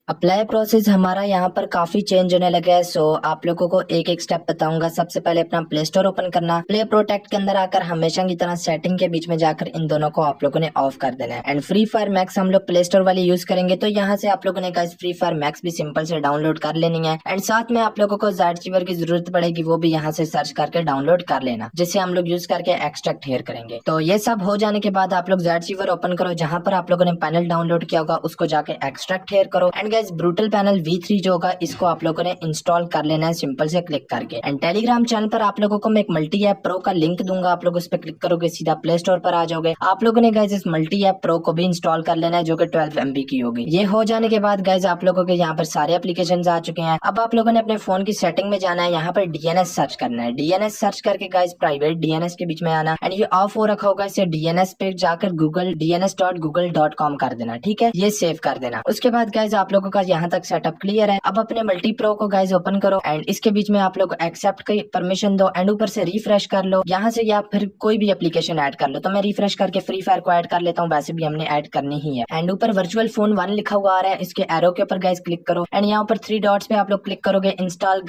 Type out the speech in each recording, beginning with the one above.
Apply process हमारा यहाँ पर काफी चेंज होने लगा है। सो आप लोगों को एक एक स्टेप बताऊंगा। सबसे पहले अपना प्ले स्टोर ओपन करना, प्ले प्रोटेक्ट के अंदर आकर हमेशा की तरह सेटिंग के बीच में जाकर इन दोनों को आप लोगों ने ऑफ कर देना है। एंड फ्री फायर मैक्स हम लोग प्ले स्टोर वाली यूज करेंगे, तो यहाँ से आप लोगों ने गाइस फ्री फायर मैक्स भी सिंपल से डाउनलोड कर लेनी है। एंड साथ में आप लोगों को ज़ारचीवर की जरूरत पड़ेगी, वो भी यहाँ से सर्च करके डाउनलोड कर लेना, जिसे हम लोग यूज करके एक्सट्रैक्ट हेयर करेंगे। तो ये सब हो जाने के बाद आप लोग ज़ारचीवर ओपन करो, जहां पर आप लोगों ने पैनल डाउनलोड किया होगा उसको जाके एक्सट्रैक्ट हेयर करो। And guys brutal panel V3 जो होगा इसको आप लोगों ने इंस्टॉल कर लेना है सिंपल से क्लिक करके। एंड टेलीग्राम चैनल पर आप लोगों को मैं एक मल्टी ऐप प्रो का लिंक दूंगा, आप लोग उस पर क्लिक करोगे सीधा प्ले स्टोर पर आ जाओगे। आप लोगों ने गाइस इस मल्टी ऐप प्रो को भी इंस्टॉल कर लेना है, जो कि 12 MB की होगी। ये हो जाने के बाद गाइस आप लोगों के यहाँ पर सारे एप्लीकेशन आ चुके हैं। अब आप लोगों ने अपने फोन की सेटिंग में जाना है, यहाँ पर DNS सर्च करना है। DNS सर्च करके गाइस प्राइवेट DNS के बीच में आना, एंड ये ऑफ हो रखा होगा, इसे DNS पे जाकर गूगल dns.google.com कर देना, ठीक है, ये सेव कर देना। उसके बाद गाइस आप लोगों का यहाँ तक सेटअप क्लियर है। अब अपने मल्टी प्रो को गाइस ओपन करो, एंड इसके बीच में आप लोग एक्सेप्ट की परमिशन दो, एंड ऊपर से रिफ्रेश कर लो यहाँ से, या फिर कोई भी एप्लीकेशन ऐड कर लो। तो मैं रिफ्रेश करके फ्री फायर को ऐड कर लेता हूँ, वैसे भी हमने ऐड करनी ही है। एंड ऊपर वर्चुअल फोन 1 लिखा हुआ आ रहा है, इसके एरो के ऊपर गाइस क्लिक करो, एंड यहाँ ऊपर 3 डॉट्स पे आप लोग क्लिक करोगे, इंस्टॉल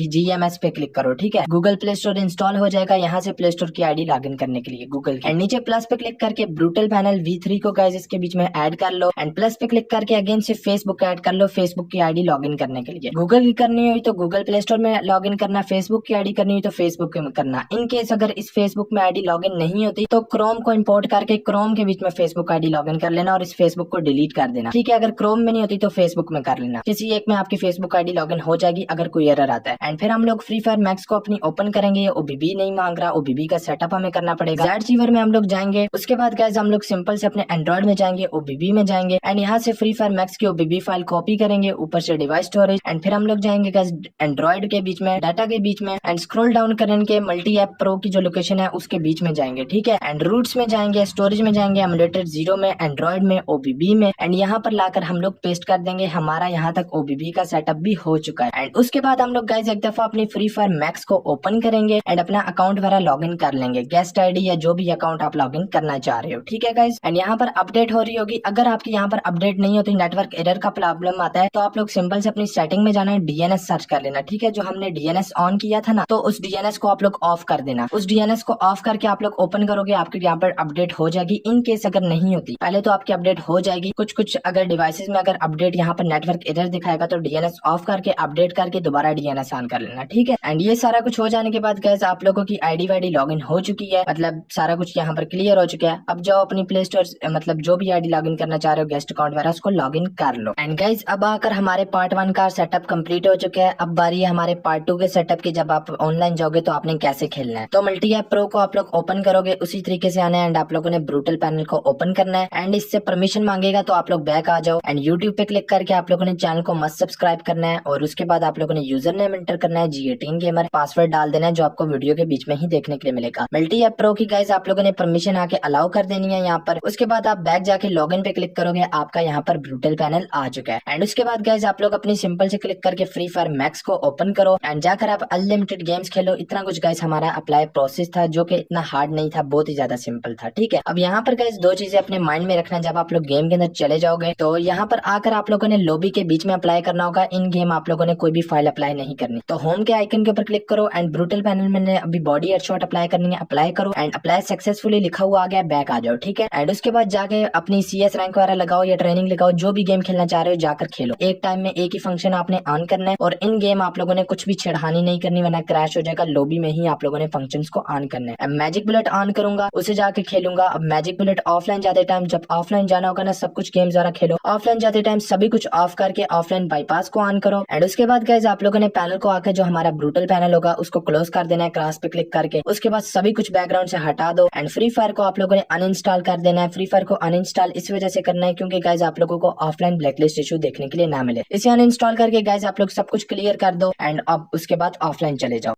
GMS पे क्लिक करो, ठीक है। गूगल प्ले स्टोर इंस्टॉल हो जाएगा, यहाँ से प्ले स्टोर की आईडी लॉगिन करने के लिए गूगल की। एंड नीचे प्लस पे क्लिक करके ब्रूटल पैनल V3 को गाइस इसके बीच में ऐड कर लो, एंड प्लस पे क्लिक करके अगेन से फेसबुक ऐड कर लो, फेसबुक की आईडी लॉगिन करने के लिए। गूगल की करनी हुई तो गूगल प्ले स्टोर में लॉगिन करना, फेसबुक की आईडी करनी हुई तो फेसबुक में करना। इन केस अगर इस फेसबुक में आईडी लॉगिन नहीं होती तो क्रोम को इंपोर्ट करके क्रोम के बीच में फेसबुक आईडी लॉगिन कर लेना और इस फेसबुक को डिलीट कर देना, ठीक है। अगर क्रोम में नहीं होती तो फेसबुक में कर लेना, किसी एक में आपकी फेसबुक आईडी लॉगिन हो जाएगी अगर कोई एरर आता है। एंड फिर हम लोग फ्री फायर मैक्स को अपनी ओपन करेंगे। ये OBB नहीं मांग रहा, OBB का सेटअप हमें करना पड़ेगा। ज़ारचीवर में हम लोग जाएंगे, उसके बाद गाइस हम लोग सिंपल से अपने एंड्रॉइड में जाएंगे, OBB में जाएंगे, एंड यहाँ से फ्री फायर मैक्स की OBB फाइल कॉपी करेंगे, ऊपर से डिवाइस स्टोरेज, एंड फिर हम लोग जाएंगे गाइस एंड्रॉइड के बीच में, डाटा के बीच में, एंड स्क्रॉल डाउन करके मल्टी ऐप प्रो की जो लोकेशन है उसके बीच में जाएंगे, ठीक है। एंड रूट्स में जाएंगे, स्टोरेज में जाएंगे, एमुलेटर 0 में, एंड्रॉइड में, OBB में, एंड यहाँ पर लाकर हम लोग पेस्ट कर देंगे। हमारा यहाँ तक OBB का सेटअप भी हो चुका है। एंड उसके बाद हम लोग गाइस एक दफा अपनी फ्री फायर मैक्स को ओपन करेंगे, एंड अपना अकाउंट वगैरह लॉग इन कर लेंगे, गेस्ट आईडी या जो भी अकाउंट आप लॉग इन करना चाह रहे हो, ठीक है गाइस। एंड यहाँ पर अपडेट हो रही होगी, अगर आपकी यहाँ पर अपडेट नहीं होती, नेटवर्क एरर का प्रॉब्लम आता है, तो आप लोग सिंपल से अपनी सेटिंग में जाना है, DNS सर्च कर लेना, ठीक है। जो हमने DNS ऑन किया था ना, तो उस DNS को आप लोग ऑफ कर देना। उस DNS को ऑफ करके आप लोग ओपन करोगे, आपके यहाँ पर अपडेट हो जाएगी। इन केस अगर नहीं होती, पहले तो आपकी अपडेट हो जाएगी। कुछ अगर डिवाइसेस में अगर अपडेट यहाँ पर नेटवर्क एरर दिखाएगा तो DNS ऑफ करके अपडेट करके दोबारा DNS ऑन कर लेना, ठीक है। एंड ये सारा कुछ हो जाने के बाद गाइस आप लोगों की आईडी वाईडी लॉगिन हो चुकी है, मतलब सारा कुछ यहाँ पर क्लियर हो चुका है। अब जाओ अपनी प्ले स्टोर, मतलब जो भी आईडी लॉगिन करना चाह रहे हो, गेस्ट अकाउंट वगैरह, उसको लॉगिन कर लो। एंड गाइस अब आकर हमारे पार्ट 1 का सेटअप कंप्लीट हो चुका है। अब बारी है हमारे पार्ट 2 के सेटअप की। जब आप ऑनलाइन जाओगे तो आपने कैसे खेलना है, तो मल्टी ऐप प्रो को आप लोग ओपन करोगे, उसी तरीके से आना है, एंड आप लोगों ने ब्रूटल पैनल को ओपन करना है, एंड इससे परमिशन मांगेगा तो आप लोग बैक आ जाओ, एंड यूट्यूब पे क्लिक करके आप लोगों ने चैनल को मस्ट सब्सक्राइब करना है, और उसके बाद आप लोगों ने यूजर नेम एंटर करना है, G18 गेमर, पासवर्ड डाल देना है जो आपको वीडियो के बीच में ही देखने के लिए मिलेगा। मल्टी ऐप प्रो की गाइस आप लोगों ने परमिशन आके अलाउ कर देनी है यहाँ पर। उसके बाद आप बैक जाके लॉगिन पे क्लिक करोगे, आपका यहाँ पर ब्रूटल पैनल आ चुका है। एंड उसके बाद गाइस आप लोग अपनी सिंपल से क्लिक करके फ्री फायर मैक्स को ओपन करो, एंड जाकर आप अनलिमिटेड गेम्स खेलो। इतना कुछ गाइस हमारा अप्लाई प्रोसेस था, जो कि इतना हार्ड नहीं था, बहुत ही ज्यादा सिंपल था, ठीक है। अब यहाँ पर गाइस 2 चीजें अपने माइंड में रखना, जब आप लोग गेम के अंदर चले जाओगे तो यहाँ पर आकर आप लोगों ने लॉबी के बीच में अप्लाई करना होगा। इन गेम आप लोगों ने कोई भी फाइल अप्लाई नहीं करनी, तो होम के आइकन के ऊपर क्लिक करो, एंड ब्रूटल पैनल में अभी बॉडी हेडशॉट अप्लाई करनी है, अप्लाई करो, एंड अप्लाई सक्सेसफुली लिखा हुआ आ गया, बैक आ जाओ, ठीक है। एंड उसके बाद जाके अपनी CS रैंक वगैरह लगाओ या ट्रेनिंग लगाओ, जो भी गेम खेलना चाह रहे हो जाकर खेलो। एक टाइम में एक ही फंक्शन आपने ऑन करना है, और इन गेम आप लोगों ने कुछ भी छेड़खानी नहीं करनी, वरना क्रैश हो जाएगा। लॉबी में ही आप लोगों ने फंक्शंस को ऑन करना है। अब मैजिक बुलेट ऑन करूंगा, उसे जाके खेलूंगा। अब मैजिक बुलेट ऑफलाइन जाते टाइम, जब ऑफलाइन जाना होगा ना, सब कुछ गेम जरा खेलो। ऑफलाइन जाते टाइम सभी कुछ ऑफ करके ऑफलाइन बाईपास को ऑन करो। एंड उसके बाद गाइस आप लोगों ने पैनल को आकर जो हमारा ब्रूटल पैनल होगा उसको क्लोज कर देना है, क्रॉस पे क्लिक करके। उसके बाद सभी कुछ बैकग्राउंड से हटा दो, एंड फ्री फायर को आप लोगों ने अनइंस्टॉल कर देना है। फ्री फायर को अनइंस्टॉल इस वजह से करना है क्योंकि गाइस आप लोगों को ऑफलाइन ब्लैकलिस्ट इशू देखने के लिए ना मिले। इसे अनइंस्टॉल करके गाइस आप लोग सब कुछ क्लियर कर दो, एंड अब उसके बाद ऑफलाइन चले जाओ।